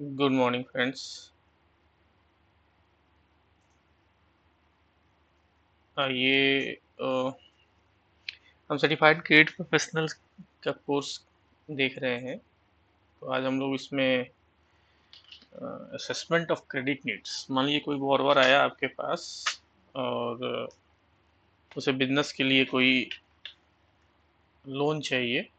Good morning, friends. ये हम certified credit professional का कोर्स देख रहे हैं। तो आज हम लोग इसमें असेसमेंट ऑफ क्रेडिट नीड्स, मान लीजिए कोई बोरोवर आया आपके पास और उसे बिजनेस के लिए कोई लोन चाहिए।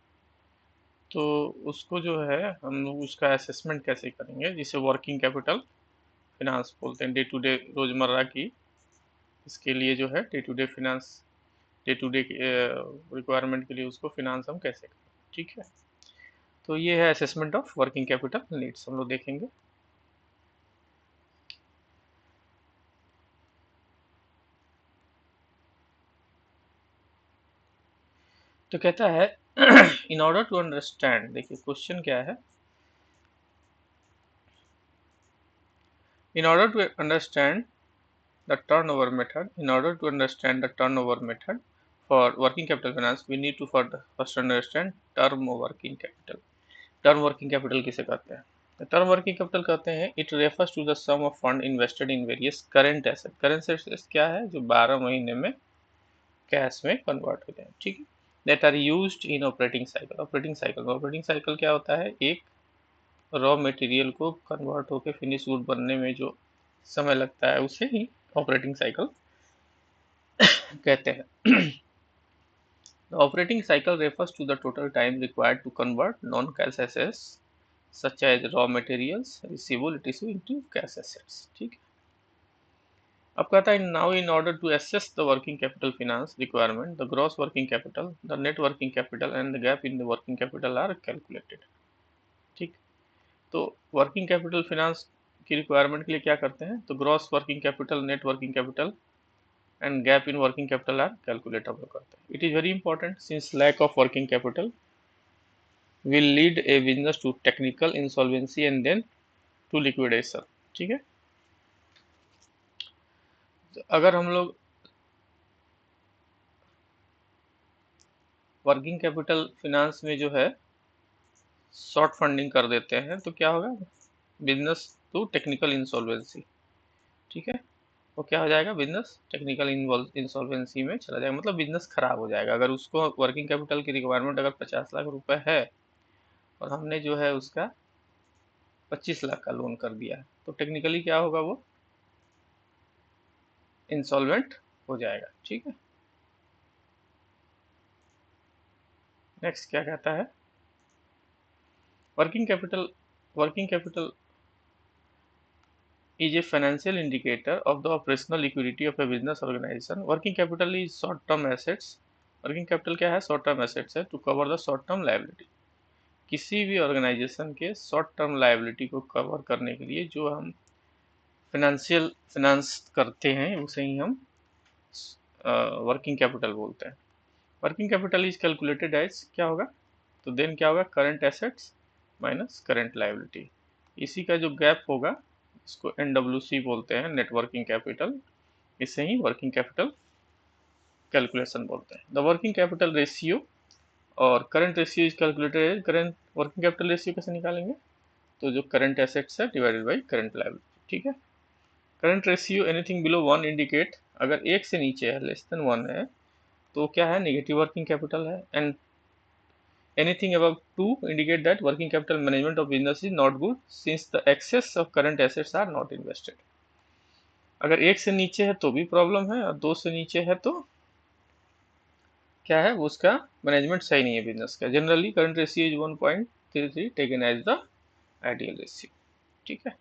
तो उसको जो है हम लोग उसका असेसमेंट कैसे करेंगे, जिसे वर्किंग कैपिटल फिनांस बोलते हैं। डे टू डे रोजमर्रा की इसके लिए जो है day to day finance, day to day requirement के लिए उसको फिनांस हम कैसे करें। ठीक है, तो ये है assessment of working capital needs, हम लोग देखेंगे। तो कहता है इन ऑर्डर टू अंडरस्टैंड, देखिए क्वेश्चन क्या है। In order to understand the turnover method, in order to understand the turnover method for working capital finance we need to first understand term working capital. Term working capital किसे कहते हैं? Term working capital कहते हैं it refers to the sum of fund invested in various current asset. Current assets क्या है? जो 12 महीने में कैश में कन्वर्ट हो जाए। ठीक है, that are used in operating cycle. Operating cycle क्या होता है? एक रॉ मटेरियल को कन्वर्ट होकर फिनिश गुड बनने में जो समय लगता है उसे ही ऑपरेटिंग साइकिल कहते हैं। The operating cycle refers to the total time required to convert non-cash assets such as raw materials, receivable, etc. into cash assets. ठीक है, अब कहता है now in order to assess the working capital finance requirement, the gross working capital, the net working capital and the gap in the working capital are calculated. ठीक, तो working capital finance की requirement के लिए क्या करते हैं? तो gross working capital, net working capital and gap in working capital are calculate हम लोग करते हैं। It is very important since lack of working capital will lead a business to technical insolvency and then to liquidation। ठीक है, तो अगर हम लोग वर्किंग कैपिटल फिनांस में जो है शॉर्ट फंडिंग कर देते हैं तो क्या होगा? Business to technical insolvency. ठीक है, वो क्या हो जाएगा? बिजनेस टेक्निकल इंसॉल्वेंसी में चला जाएगा, मतलब बिजनेस खराब हो जाएगा। अगर उसको वर्किंग कैपिटल की रिक्वायरमेंट अगर 50 लाख रुपए है और हमने जो है उसका 25 लाख का लोन कर दिया है तो टेक्निकली क्या होगा? वो इंसॉल्वेंट हो जाएगा। ठीक है, नेक्स्ट क्या कहता है? Working capital is a financial indicator of the operational liquidity of a business organization. Working capital is short term assets। Working capital क्या है? शॉर्ट टर्म एसेट्स है to cover the short term liability. किसी भी organization के short term liability को cover करने के लिए जो हम फाइनेंस करते हैं उसे ही हम वर्किंग कैपिटल बोलते हैं। Working capital is calculated as क्या होगा? तो देन क्या होगा? Current assets minus current liability. इसी का जो गैप होगा इसको NWC बोलते हैं, नेट वर्किंग कैपिटल। इसे ही वर्किंग कैपिटल कैलकुलेशन बोलते हैं। द वर्किंग कैपिटल रेशियो और current ratio is calculated. Current working capital ratio कैसे निकालेंगे? तो जो करंट एसेट्स है डिवाइडेड बाई करंट लायबिलिटी। ठीक है, current ratio anything below 1 indicate, अगर एक से नीचे है, लेस देन 1 है, तो क्या है? नेगेटिव वर्किंग कैपिटल है। And anything above 2 indicate that working capital management of business is not good since the excess of current assets are not invested। अगर एक से नीचे है तो भी प्रॉब्लम है और दो से नीचे है तो क्या है? वो उसका मैनेजमेंट सही नहीं है बिजनेस का। Generally current ratio is 1.33 taken as the ideal ratio. ठीक है,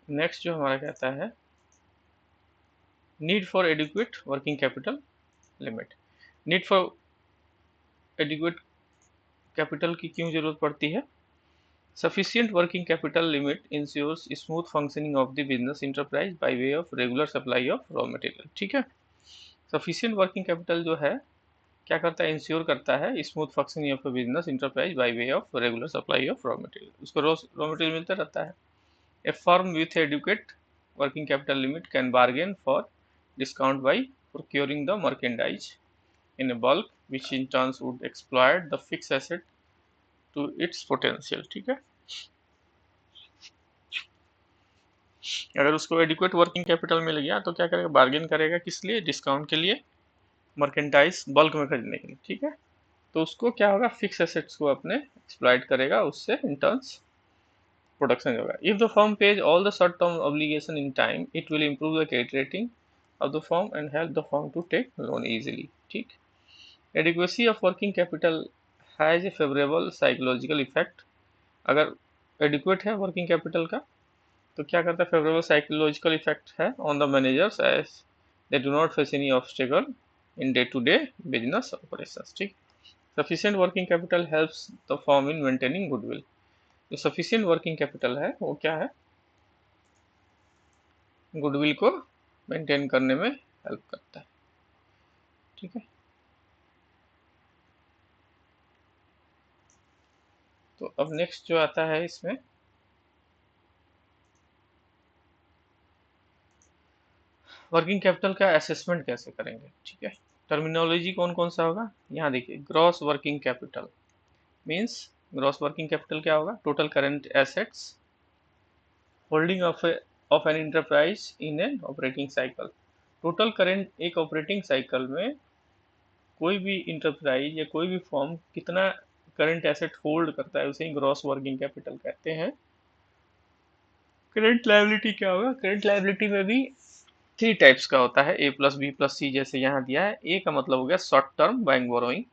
नेक्स्ट जो हमारा कहता है need for adequate working capital limit. Need for adequate capital की क्यों जरूरत पड़ती है? Sufficient working capital limit ensures smooth functioning of the business enterprise by way of regular supply of raw material। ठीक है, sufficient working capital जो है क्या करता है? इंश्योर करता है smooth functioning of business enterprise by way of regular supply of raw material. उसको रॉ मटेरियल मिलता रहता है। A firm with adequate working capital limit can bargain for discount by procuring the merchandise in a bulk, which in turn would exploit the fixed asset to its potential. ठीक है, अगर उसको adequate working capital मिल गया तो क्या करेगा, bargain करेगा किस लिए, डिस्काउंट के लिए, मर्केंटाइज बल्क में खरीदने के लिए। ठीक है, तो उसको क्या होगा, फिक्स एसेट्स को अपने एक्सप्लॉइट करेगा, उससे इन टर्न्स प्रोडक्शन होगा। If the firm pays all the short term obligation in time, it will improve the credit rating of the firm and help the firm to take loan easily. ठीक, adequacy of working capital has a favourable psychological effect. अगर adequate है working capital का तो क्या करता है, favourable psychological effect है on the managers as they do not face any obstacle in day to day business operations. ठीक, sufficient working capital helps the firm in maintaining goodwill. जो sufficient working capital है वो क्या है, goodwill को maintain करने में हेल्प करता है। ठीक है, तो अब नेक्स्ट जो आता है इसमें वर्किंग कैपिटल का असेसमेंट कैसे करेंगे। ठीक है, टर्मिनोलॉजी कौन कौन सा होगा, यहाँ देखिए, gross working capital means, gross working capital क्या होगा, total current assets holding of an enterprise in an operating cycle. Total current एक ऑपरेटिंग साइकिल में कोई भी इंटरप्राइज या कोई भी फर्म कितना करंट एसेट होल्ड करता है उसे ग्रॉस वर्किंग कैपिटल कहते हैं। करंट लायबिलिटी क्या होगा, करंट लायबिलिटी में भी थ्री टाइप्स का होता है, A plus B plus C, जैसे यहाँ दिया है। ए का मतलब हो गया short term bank borrowing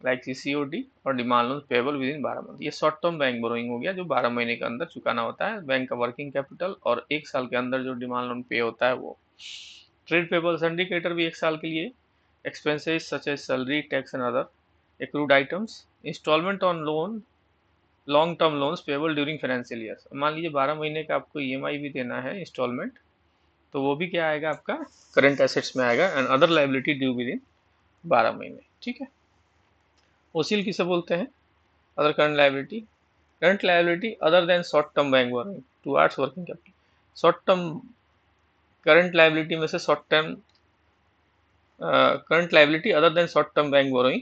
like CC OD और demand loan payable within 12 month. ये शॉर्ट टर्म बैंक बोरोइंग हो गया जो 12 महीने के अंदर चुकाना होता है बैंक का वर्किंग कैपिटल, और एक साल के अंदर जो डिमांड लोन पे होता है वो। ट्रेड पेबल सिंडिकेटर भी एक साल के लिए, expenses such as salary, tax and other accrued items, installment on loan, long term loans payable during financial year. मान लीजिए 12 महीने का आपको ईएमआई भी देना है इंस्टॉलमेंट, तो वो भी क्या आएगा आपका करंट एसेट्स में आएगा, and other liability due with in 12 महीने। ठीक है, ओसीएल किसे बोलते हैं, other current liability other than short term bank borrowing towards working capital. Short term current liability में से short term current liability other than short term bank borrowing,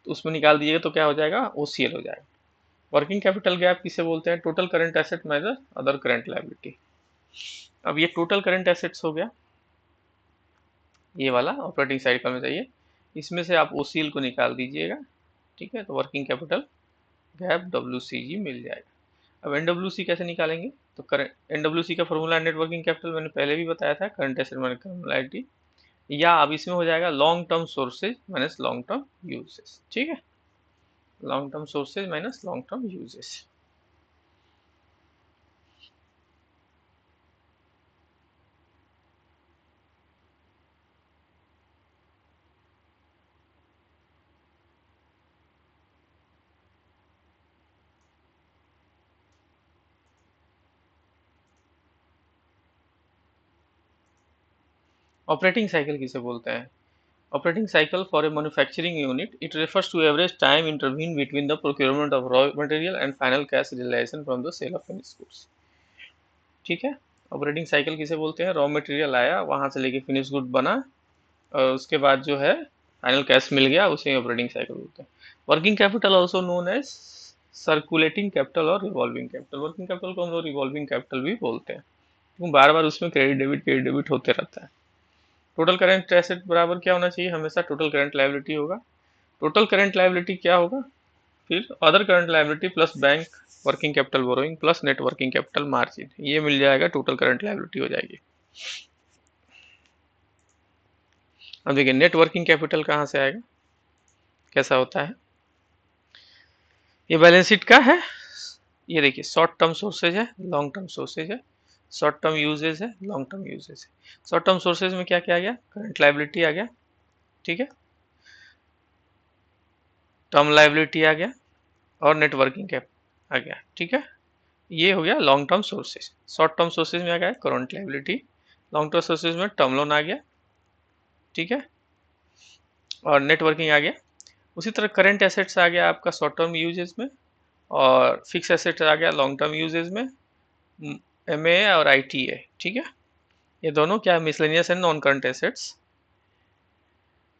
तो उसमें निकाल दीजिएगा तो क्या हो जाएगा, ओसीएल हो जाएगा। वर्किंग कैपिटल गैप किसे बोलते हैं, total current asset minus other current liability. अब ये टोटल करंट एसेट्स हो गया, ये वाला ऑपरेटिंग साइकिल में चाहिए, इसमें से आप ओसीएल को निकाल दीजिएगा। ठीक है, तो वर्किंग कैपिटल गैप डब्ल्यूसीजी मिल जाएगा। अब एनडब्ल्यूसी कैसे निकालेंगे, तो करंट एनडब्ल्यूसी का फॉर्मूला नेट वर्किंग कैपिटल मैंने पहले भी बताया था, current asset minus current liability, या अब इसमें हो जाएगा long term sources minus long term uses. ठीक है, long term sources minus long term uses. Operating cycle किसे बोलते हैं, operating cycle for a manufacturing unit, it refers to average time intervene between the procurement of raw material and final cash realization from the sale of finish goods. ठीक है, operating cycle किसे बोलते हैं, raw material आया वहां से लेके finish good बना और उसके बाद जो है फाइनल कैश मिल गया, उसे ऑपरेटिंग साइकिल बोलते हैं। Working capital also known as circulating capital और रिवॉल्विंग कैपिटल। वर्किंग कैपिटल को हम लोग रिवॉल्विंग कैपिटल भी बोलते हैं क्योंकि बार बार उसमें क्रेडिट डेबिट होते रहता है। टोटल करंट एसेट बराबर क्या होना चाहिए, हमेशा टोटल करंट लायबिलिटी होगा। टोटल करंट लायबिलिटी क्या होगा, फिर other current liability plus bank working capital borrowing plus net working capital margin, ये मिल जाएगा, टोटल करंट लायबिलिटी हो जाएगी। अब देखिए नेट वर्किंग कैपिटल कहाँ से आएगा, कैसा होता है, ये बैलेंस शीट का है। ये देखिए शॉर्ट टर्म सोर्सेज है, लॉन्ग टर्म सोर्सेज है, शॉर्ट टर्म यूजेज है, लॉन्ग टर्म यूजेज है। शॉर्ट टर्म सोर्सेज में क्या क्या आ गया, करंट लायबिलिटी आ गया, ठीक है, टर्म लायबिलिटी आ गया और नेट वर्किंग कैप आ गया। ठीक है, ये हो गया long term sources. Short term sources में आ गया current liability, long term sources में टर्म लोन आ गया, ठीक है, और नेटवर्किंग आ गया। उसी तरह करंट एसेट्स आ गया आपका शॉर्ट टर्म यूजेज में, और फिक्स एसेट्स आ गया लॉन्ग टर्म यूजेज में, MA और ITA, ठीक है। ये दोनों क्या है, miscellaneous and non current assets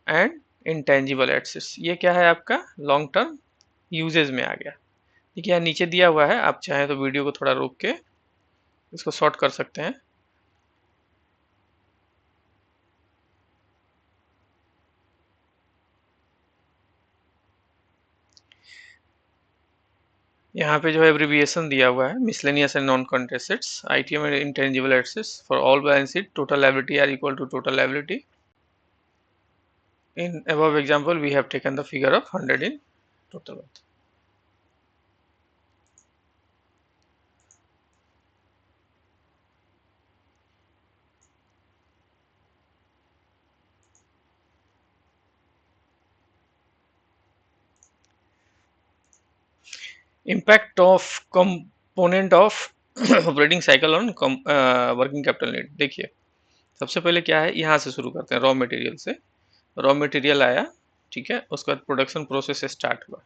and intangible assets. ये क्या है आपका लॉन्ग टर्म यूजेज में आ गया। ठीक है, यहाँ नीचे दिया हुआ है, आप चाहें तो वीडियो को थोड़ा रोक के इसको शॉर्ट कर सकते हैं। यहाँ पे जो है एब्रिविएशन दिया हुआ है, miscellaneous and non current assets, ITM and intangible assets for all balance sheet total liability are equal to total liability. In above example, we have taken the figure of 100 in total wealth. Impact of component of operating cycle on working capital need. देखिए, सबसे पहले क्या है, यहाँ से शुरू करते हैं रॉ मटेरियल से। रॉ मटेरियल आया, ठीक है, उसके बाद प्रोडक्शन प्रोसेस स्टार्ट हुआ।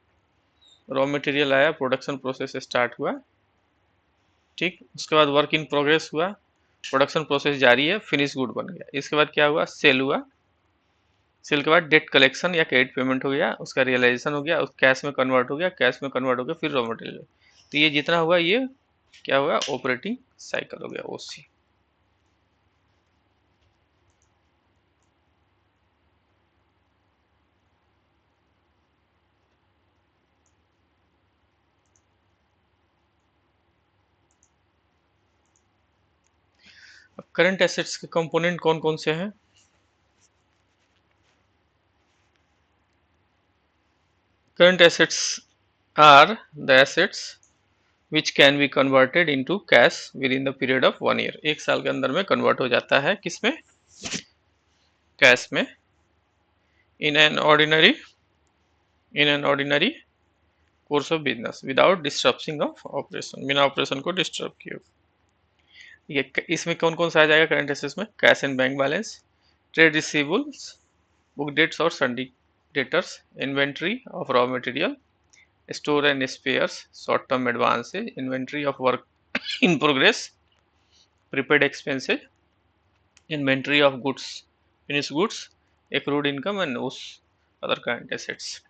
रॉ मटेरियल आया, प्रोडक्शन प्रोसेस स्टार्ट हुआ, ठीक। उसके बाद वर्क इन प्रोग्रेस हुआ, प्रोडक्शन प्रोसेस जारी है, फिनिश गुड बन गया। इसके बाद क्या हुआ, सेल हुआ। सेल के बाद डेट कलेक्शन या क्रेडिट पेमेंट हो गया, उसका रियलाइजेशन हो गया, उस कैश में कन्वर्ट हो गया, कैश में कन्वर्ट हो गया, फिर रॉ मटेरियल। तो ये जितना हुआ, ये क्या हुआ, ऑपरेटिंग साइकिल हो गया, OC। अब करंट एसेट्स के कंपोनेंट कौन कौन से हैं? Current assets are the assets which can be converted into cash with in the period of 1 year. 1 साल के अंदर में कन्वर्ट हो जाता है, किसमें, कैश में। In an ordinary course of business without disturbing of operation, बिना ऑपरेशन को डिस्टर्ब किए। ये इसमें कौन कौन सा आ जाएगा करंट एसेट्स में, cash and bank balance, trade receivables, book debts और sundry debtors, inventory of raw material, store and spares, short term advances, inventory of work in progress, prepaid expenses, inventory of goods, finish goods, accrued income and उस other current assets.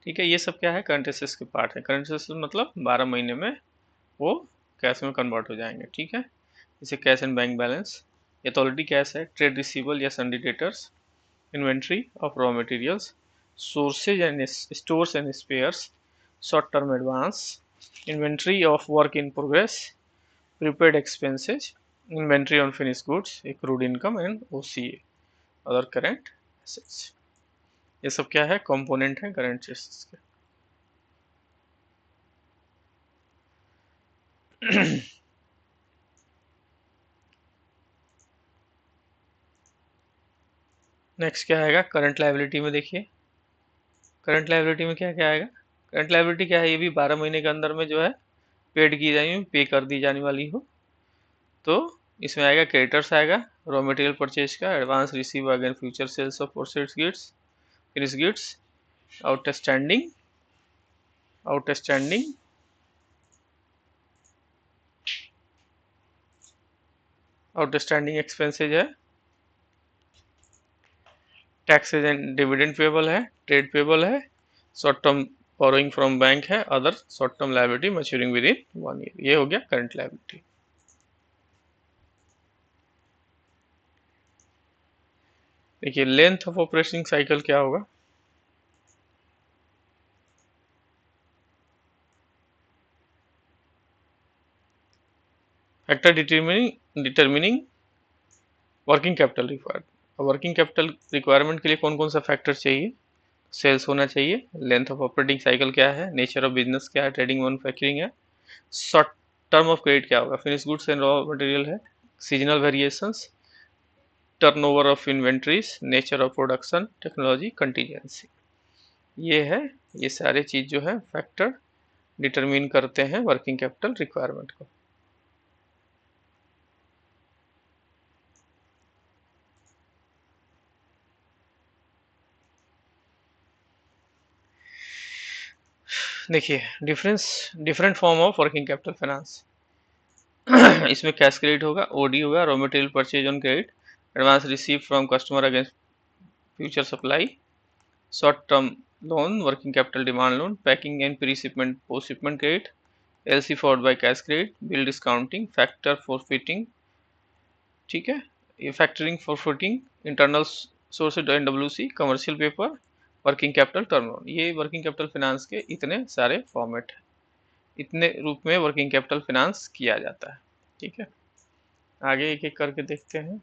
ठीक है, ये सब क्या है, current assets के part है। Current assets मतलब 12 महीने में वो कैश में कन्वर्ट हो जाएंगे, ठीक है। जैसे कैश एंड बैंक बैलेंस, ये तो ऑलरेडी कैश है। ट्रेड रिसीवेबल या सन्डी debtors, inventory of raw materials, sources and stores and spares, short term advance, inventory of work in progress, prepaid expenses, inventory on finished goods, accrued income and OCA, other current assets। ये सब क्या है, component है current assets के। Next क्या आएगा current liability में, देखिए करंट लायबिलिटी में क्या क्या आएगा। करंट लायबिलिटी क्या है, ये भी 12 महीने के अंदर में जो है पेड की जानी, पे कर दी जाने वाली हो। तो इसमें आएगा क्रेडिटर्स आएगा, रॉ मटेरियल परचेज का, advance receive again future sales of processed goods, finish goods, outstanding outstanding outstanding expenses है, टैक्सेज एंड डिविडेंड पेबल है, ट्रेड पेबल है, short term borrowing from bank है, other short term liability maturing within 1 year. ये हो गया current liability. देखिए length of operating cycle क्या होगा, factor determining working capital required. Working capital requirement के लिए कौन कौन सा फैक्टर चाहिए, सेल्स होना चाहिए, लेंथ ऑफ ऑपरेटिंग साइकिल क्या है, नेचर ऑफ बिजनेस क्या है, ट्रेडिंग मैन्युफैक्चरिंग है, शॉर्ट टर्म ऑफ क्रेडिट क्या होगा, finish goods and raw material है, seasonal variations, turnover of inventories, nature of production, technology, contingency. ये है, ये सारे चीज जो है फैक्टर डिटरमिन करते हैं वर्किंग कैपिटल रिक्वायरमेंट को। देखिए different form of working capital finance. इसमें कैश क्रेडिट होगा, ओडी होगा, raw material purchase on credit, advance receive from customer against future supply, short term loan, working capital demand loan, packing and pre shipment post shipment credit, LC forward by cash credit, bill discounting, factor forfaiting, ठीक है, ये factoring forfaiting, internal source NWC, commercial paper, working capital term loan. ये working capital finance के इतने सारे format है, इतने रूप में वर्किंग कैपिटल फाइनेंस किया जाता है, ठीक है। आगे एक एक करके देखते हैं।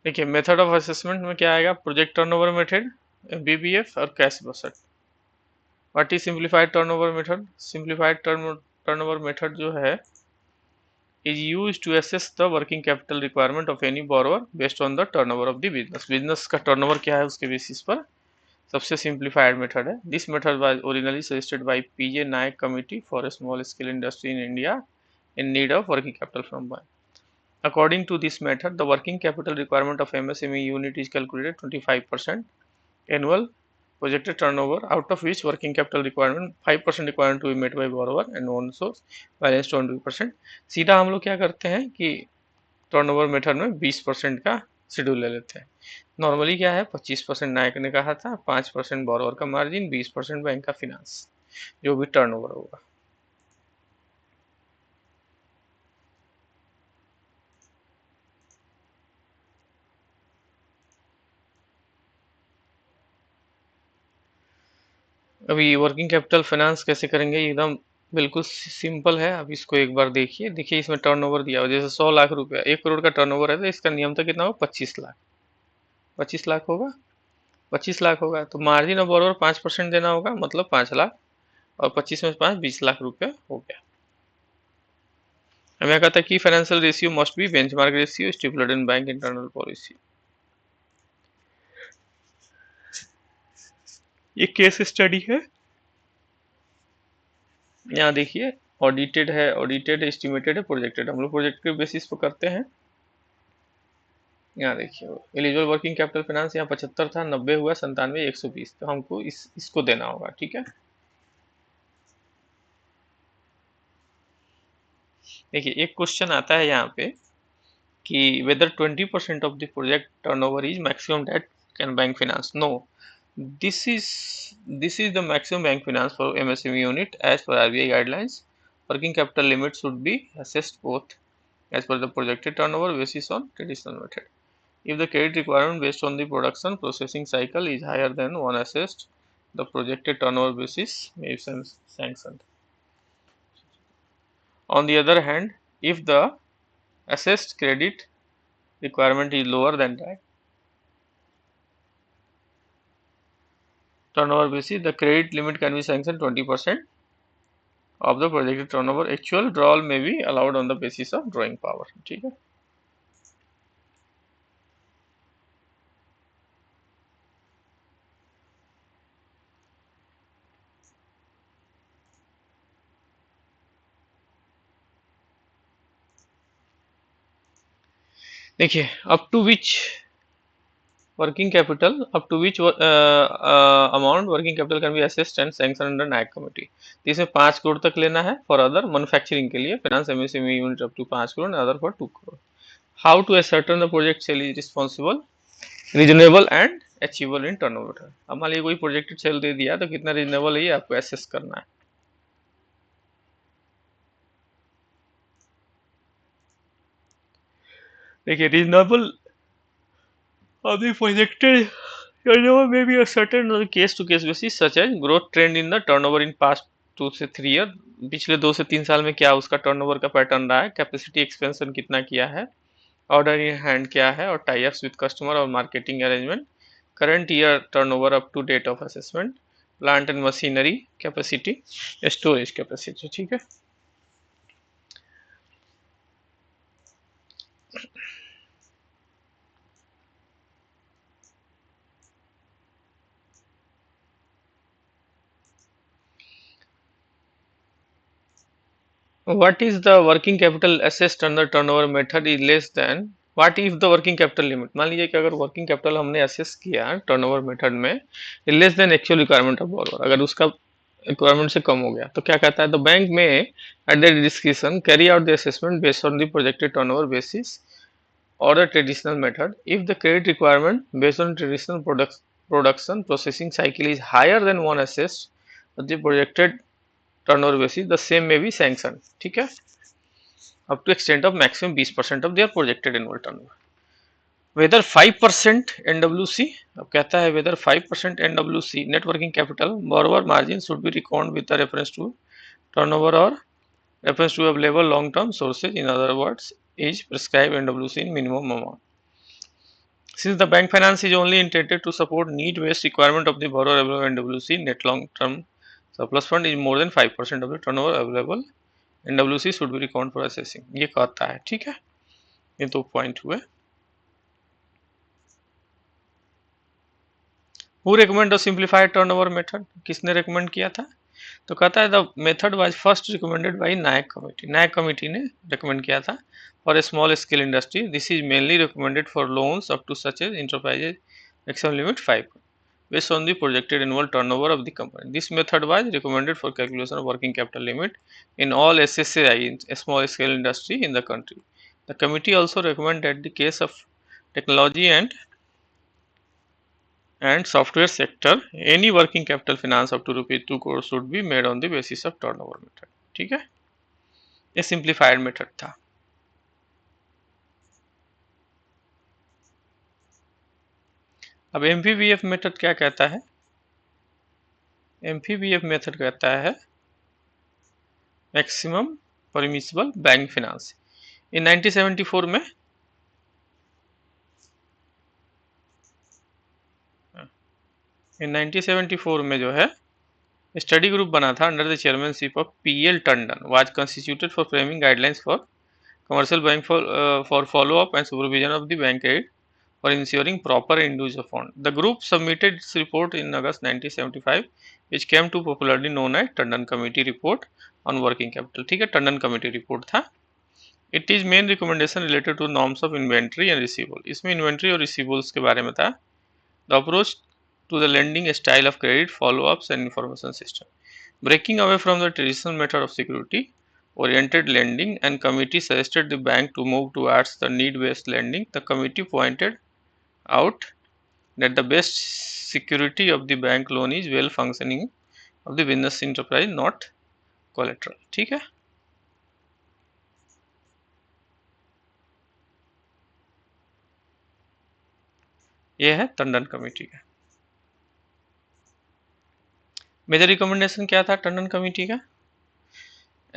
देखिए मेथड ऑफ असेसमेंट में क्या आएगा, प्रोजेक्ट टर्नओवर मेथड, बीबीएफ और cash budget. What is simplified turnover method, simplified turnover method जो है is used to assess the working capital requirement of any borrower based on the turnover of the business। Business का turnover क्या है उसके basis पर सबसे simplified method है। This method was originally suggested by P J Nayak committee for a small scale industry in India in need of working capital from bank। According to this method, the working capital requirement of MSME unit is calculated 25% annual projected turnover, out of which working capital requirement 5% requirement to be met by borrower and own source balance 20%। सीधा हम लोग क्या करते हैं कि turnover method में 20% का schedule ले लेते हैं। नॉर्मली क्या है 25% नायक ने कहा था, 5% बोरोवर का मार्जिन, 20% बैंक का फिनांस, जो भी टर्नओवर होगा। अभी वर्किंग कैपिटल फाइनेंस कैसे करेंगे, एकदम बिल्कुल सिंपल है। अब इसको एक बार देखिए, देखिए इसमें टर्नओवर दिया हुआ, जैसे 100 लाख रुपया, 1 करोड़ का टर्नओवर है तो इसका नियम तो कितना होगा, 25 लाख, 25 लाख होगा, 25 लाख होगा तो मार्जिन ऑफ बोरोवर 5% देना होगा, मतलब 5 लाख, और 25 में 5 20 लाख रुपया हो गया। हमें कहा था कि financial ratio must be benchmark ratio stipulated in bank internal policy. ये केस स्टडी है, यहाँ देखिए ऑडिटेड है, ऑडिटेड एस्टिमेटेड है, प्रोजेक्टेड, हम लोग प्रोजेक्ट के बेसिस पर करते हैं। यहाँ देखिए एलिजिबल वर्किंग कैपिटल फाइनेंस यहाँ 75 था, 90 हुआ, 97, 120, तो हमको इसको देना होगा, ठीक है। देखिए एक क्वेश्चन आता है यहाँ पे कि whether 20% of the project turnover is maximum that can bank finance। No, this is this is the maximum bank finance for MSME unit as per RBI guidelines। Working capital limit should be assessed both as per the projected turnover basis on traditional method। If the credit requirement based on the production processing cycle is higher than one assessed, the projected turnover basis may be sanctioned। On the other hand, if the assessed credit requirement is lower than that turnover basis, the credit limit can be sanctioned 20% of the projected turnover। Actual drawal may be allowed on the basis of drawing power, ठीक है। देखिए up to which working capital, up to which amount working capital can be assessed and sanctioned under NAIC committee। तो इसमें 5 करोड़ तक लेना है for other manufacturing के लिए, finance MSME unit up to 5 crore, other for 2 crore. How to ascertain the project sale is responsible, reasonable and achievable in turnover। अब मान लीजिए कोई प्रोजेक्टेड सेल दे दिया तो कितना रीजनेबल है ये आपको एसेस करना है। देखिए reasonable of the projected turnover may be ascertained on a case-to-case basis, such as growth trend in the turnover in past 2 से 3 ईयर, पिछले 2 से 3 साल में क्या उसका टर्नओवर का पैटर्न रहा है, कैपेसिटी एक्सपेंशन कितना किया है, ऑर्डर इन हैंड क्या है, और टाई अप्स विद कस्टमर और marketing arrangement, current year turnover up to date of assessment, plant and machinery capacity, storage capacity, ठीक है। What is the working capital assessed under turnover method is less than what if the working capital limit। मान लीजिए कि अगर working capital हमने assess किया turnover method में less than actual requirement of borrower, अगर उसका रिक्वायरमेंट से कम हो गया, तो क्या कहता है, द बैंक में at the description carry out the assessment based on the projected turnover basis or the traditional method. If the credit requirement based on traditional production processing cycle is higher than one assessed at the projected turnover basis, the same may be sanctioned. ठीक है, up to extent of maximum 20% of their projected annual turnover. Whether 5% NWC, अब कहता है whether 5% NWC net working capital borrower margin should be reckoned with the reference to turnover or reference to available long term sources, in other words is prescribed NWC in minimum amount. Since the bank finance is only intended to support need-based requirement of the borrower, available NWC net long-term surplus fund is more than 5% of the turnover available, NWC should be reckoned for assessing. ये कहता है, ठीक है, ये दो point हुए. Who recommend the simplified turnover method? किसने recommend किया था? तो कहता है the method was first recommended by Nayak committee. Nayak committee ने recommend किया था for a small scale industry. This is mainly recommended for loans up to such as enterprises maximum limit 5 based on the projected annual turnover of the company. This method was recommended for calculation of working capital limit in all SSAI, a small scale industry in the country. The committee also recommended the case of technology and software sector, any working capital finance up to rupees 2 crore should be made on the basis of turnover method. ठीक है, ये simplified method था. अब MPBF method क्या कहता है? MPBF method कहता है मैक्सिमम परमिसिबल बैंक फिनांस. इन 1974 में जो है स्टडी ग्रुप बना था under the chairmanship of PL Tandon, was constituted for framing guidelines for commercial bank for follow up and supervision of the bank credit for ensuring proper end-use of fund. The group submitted its report in August 1975, which came to popularly known as Tandon Committee Report on Working Capital. ठीक है, Tandon committee report था. It is main recommendation related to norms of inventory and receivable. इसमें inventory और receivables के बारे में था. The approach to the lending style of credit, follow-ups and information system. Breaking away from the traditional method of security oriented lending, and committee suggested the bank to move towards the need-based lending. The committee pointed out that the best security of the bank loan is well functioning of the business enterprise, not collateral. ठीक है, ये है Tandon committee का. Major recommendation क्या था Tandon committee का?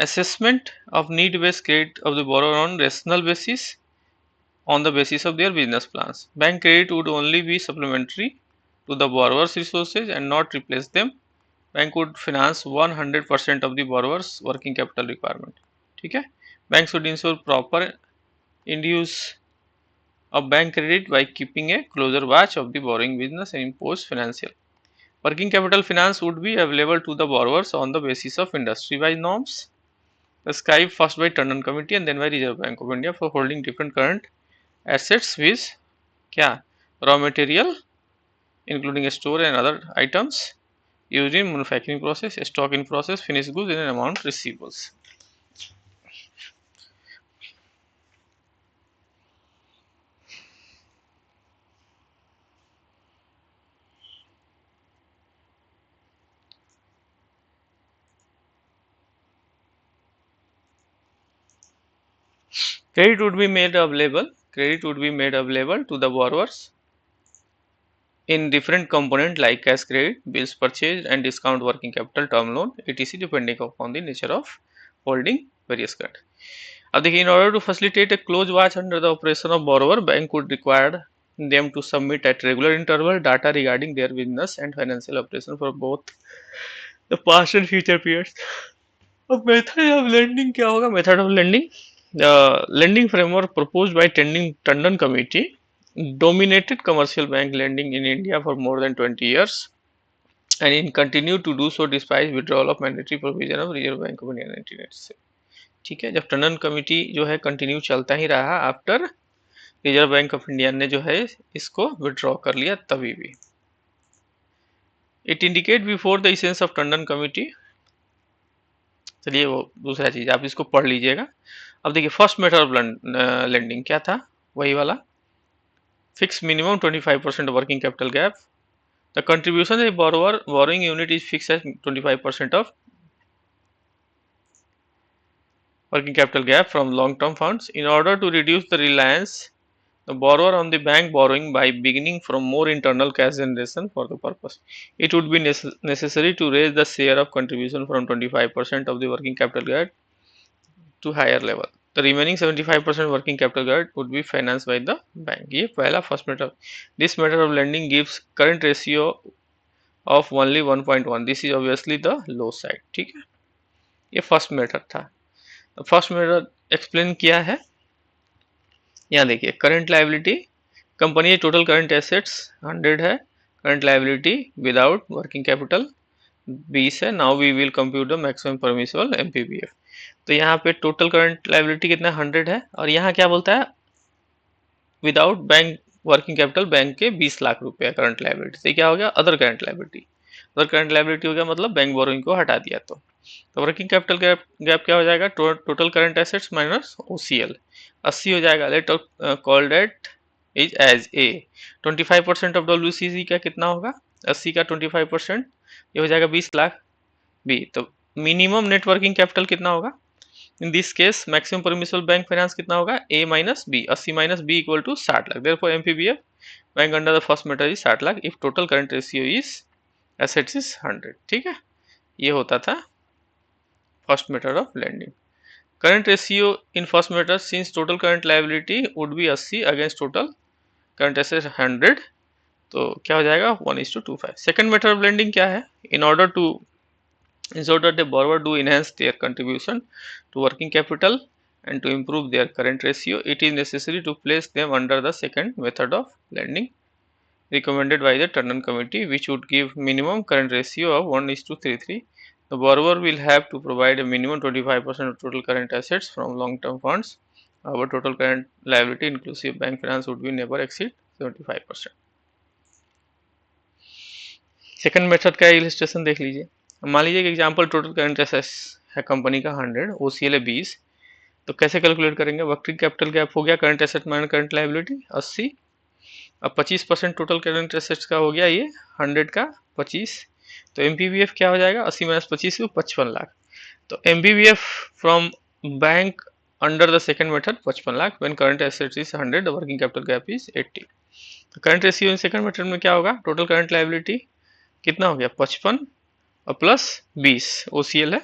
Assessment of need based credit of the borrower on rational basis on the basis of their business plans. Bank credit would only be supplementary to the borrower's resources and not replace them. Bank would finance 100% of the borrower's working capital requirement. ठीक है, banks would ensure proper end-use of bank credit by keeping a closer watch of the borrowing business and impose financial. Working capital finance would be available to the borrowers on the basis of industry-wide norms prescribed first by Tandon Committee and then by Reserve Bank of India for holding different current assets with क्या raw material including store and other items used in manufacturing process, stock in process, finished goods in an amount receivables. Credit would be made available to the borrowers in different component like cash credit, bills purchased and discount working capital, term loan, etc. depending upon the nature of holding various credit. अब देखिए, in order to facilitate a close watch under the operation of borrower, bank would require them to submit at regular interval data regarding their business and financial operation for both the past and future periods. अब method of lending क्या होगा? Method of lending, the lending framework proposed by Tandon Committee dominated commercial bank lending in India for more than 20 years and it continued to do so despite withdrawal of mandatory provision of Reserve Bank of India 1987. ठीक है, जब Tandon committee जो है continue चलता ही रहा after reserve bank of India ने जो है इसको विड्रॉ कर लिया तभी भी. It indicate before the essence of Tandon committee. चलिए वो दूसरा चीज आप इसको पढ़ लीजिएगा। अब देखिए फर्स्ट मेथड ऑफ लेंडिंग क्या था, वही वाला fix minimum 25% working capital gap. The contribution A borrower borrowing unit is fix eight 25% of working capital gap from long-term funds in order to reduce the reliance the borrower on the bank borrowing by beginning from more internal cash generation for the purpose. It would be necessary to raise the share of contribution from 25% of the working capital gap to higher level. The remaining 75% working capital gap would be financed by the bank. ये पहला first method. This method of lending gives current ratio of only 1.1. This is obviously the low side. ठीक है, ये first method था। First method explain किया है, यहाँ देखिए current liability company total current assets 100 है, current liability without working capital 20 है। Now we will compute the maximum permissible MPBF. तो यहाँ पे टोटल करंट लायबिलिटी कितना 100 है, और यहाँ क्या बोलता है without bank working capital bank के 20 लाख रुपया करंट लायबिलिटी। तो क्या हो गया other current liability, other current liability हो गया मतलब बैंक बोरोइंग को हटा दिया। तो वर्किंग कैपिटल गैप क्या हो जाएगा, total current assets minus OCL 80 हो जाएगा। Let call debt is as a 25% of WCC का कितना होगा 80 का 25%, ये हो जाएगा 20 लाख बी। तो मिनिमम नेट वर्किंग कैपिटल कितना होगा in this case maximum permissible bank finance कितना होगा A minus B, 80 minus B equal to 60 lakh. Therefore MPBF bank under the first method is 60 lakh if total current ratio is assets is 100। ठीक है, ये होता था first method of lending. Current ratio in first method since total current liability would be 80 against total current assets 100, तो क्या हो जाएगा 1:25। Second method of lending क्या है, in order to ensure that the borrower do enhance their contribution to working capital and to improve their current ratio, it is necessary to place them under the second method of lending recommended by the Tandon committee, which would give minimum current ratio of 1:33. The borrower will have to provide a minimum 25% of total current assets from long-term funds. Our total current liability inclusive bank finance would be never exceed 75%. Second method का illustration देख लीजिए। मान लीजिए कि example total current assets है company का 100, OCL है 20, तो कैसे कैलकुलेट करेंगे, वर्किंग कैपिटल गैप हो गया current asset minus current liability 80, अब 25% टोटल करंट एसेट्स का हो गया ये 100 का 25, तो एमपीबीएफ क्या हो जाएगा 80 माइनस 25 55 लाख। तो MPBF from bank under the second method 55 lakh when current assets is 100 the working capital gap is 80। तो current ratio in second method में क्या होगा, टोटल करंट लायबिलिटी कितना हो गया 55 और प्लस 20 ओसीएल है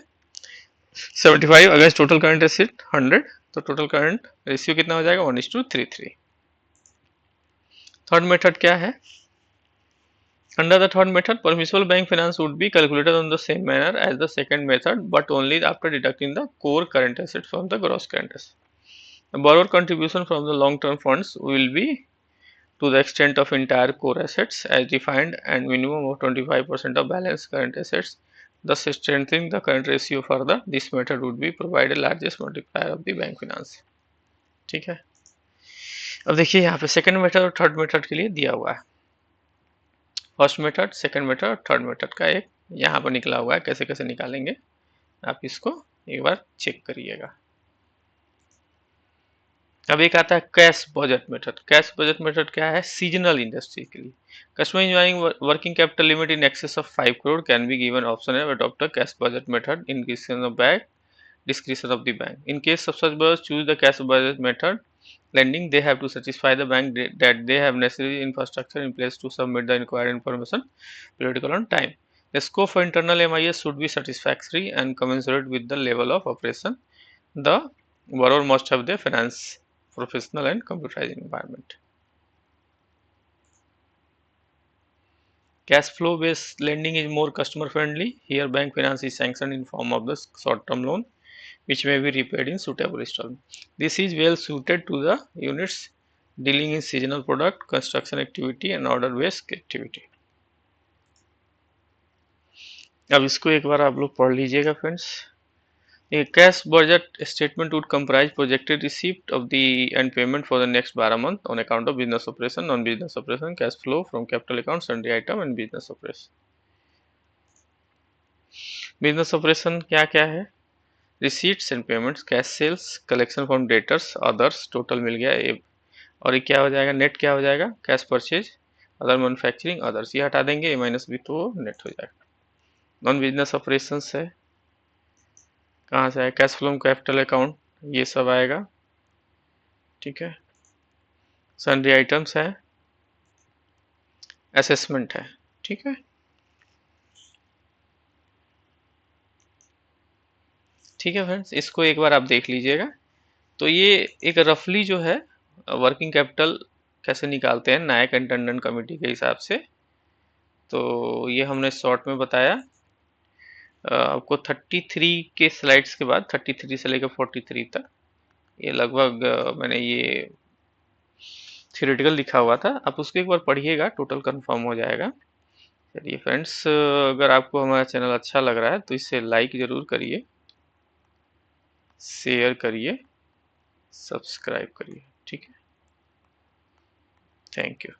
75 अगेंस्ट टोटल करंट एसेट 100, तो टोटल करंट रेशियो कितना हो जाएगा 1:33। थर्ड मेथड क्या है, under the third method permissible bank finance would be calculated on the same manner as the second method but only after deducting the core current assets from the gross current assets. The borrower contribution from the long term funds will be to the extent of entire core assets as defined and minimum of 25% of balance current assets, thus strengthening the current ratio further. This method would be provided largest multiplier of the bank finance. ठीक है, अब देखिए यहाँ पे second method और third method के लिए दिया हुआ है, first method second method third method का एक यहाँ पर निकला हुआ है, कैसे कैसे निकालेंगे आप इसको एक बार चेक करिएगा। अब एक आता है cash budget method. Cash budget method क्या है, सीजनल इंडस्ट्री के लिए customer enjoying working capital limit in excess of 5 crore can be given option है adopt a cash budget method in description of bank discretion of the bank. In case of such borrowers choose the cash budget method lending, they have to satisfy the bank that they have necessary infrastructure in place to submit the required information periodically on time. The scope for internal MIS should be satisfactory and commensurate with the level of operation. The borrower must have the finance professional and computerized environment. Cash flow based lending is more customer friendly. Here bank finance is sanctioned in form of the short term loan which may be repaid in suitable installment. This is well suited to the units dealing in seasonal product, construction activity and order based activity. अब इसको एक बार आप लोग पढ़ लीजिएगा friends. A cash budget statement would comprise projected receipt of the and payment for the next 12 months on account of business operation, non-business operation, cash flow from capital account, sundry item and business operation. Business operation क्या क्या है? Receipts and payments, cash sales, collection from debtors, others, total मिल गया ये। और ये क्या हो जाएगा? नेट क्या हो जाएगा? Cash purchase, other manufacturing, others, ये हटा देंगे, ए माइनस बी तो नेट हो जाएगा। नॉन बिजनेस ऑपरेशन है, कहाँ से आएगा? कैश फ्लो, कैपिटल अकाउंट, ये सब आएगा, ठीक है। सन्ड्री आइटम्स है, असेसमेंट है, ठीक है। ठीक है फ्रेंड्स, इसको एक बार आप देख लीजिएगा। तो ये एक रफली जो है वर्किंग कैपिटल कैसे निकालते हैं नायक एंड टंडन कमेटी के हिसाब से, तो ये हमने शॉर्ट में बताया। आपको 33 के स्लाइड्स के बाद 33 से लेकर 43 तक ये लगभग मैंने ये थियोरेटिकल लिखा हुआ था, आप उसको एक बार पढ़िएगा, टोटल कंफर्म हो जाएगा। चलिए फ्रेंड्स, अगर आपको हमारा चैनल अच्छा लग रहा है तो इसे लाइक ज़रूर करिए, शेयर करिए, सब्सक्राइब करिए, ठीक है। Thank you.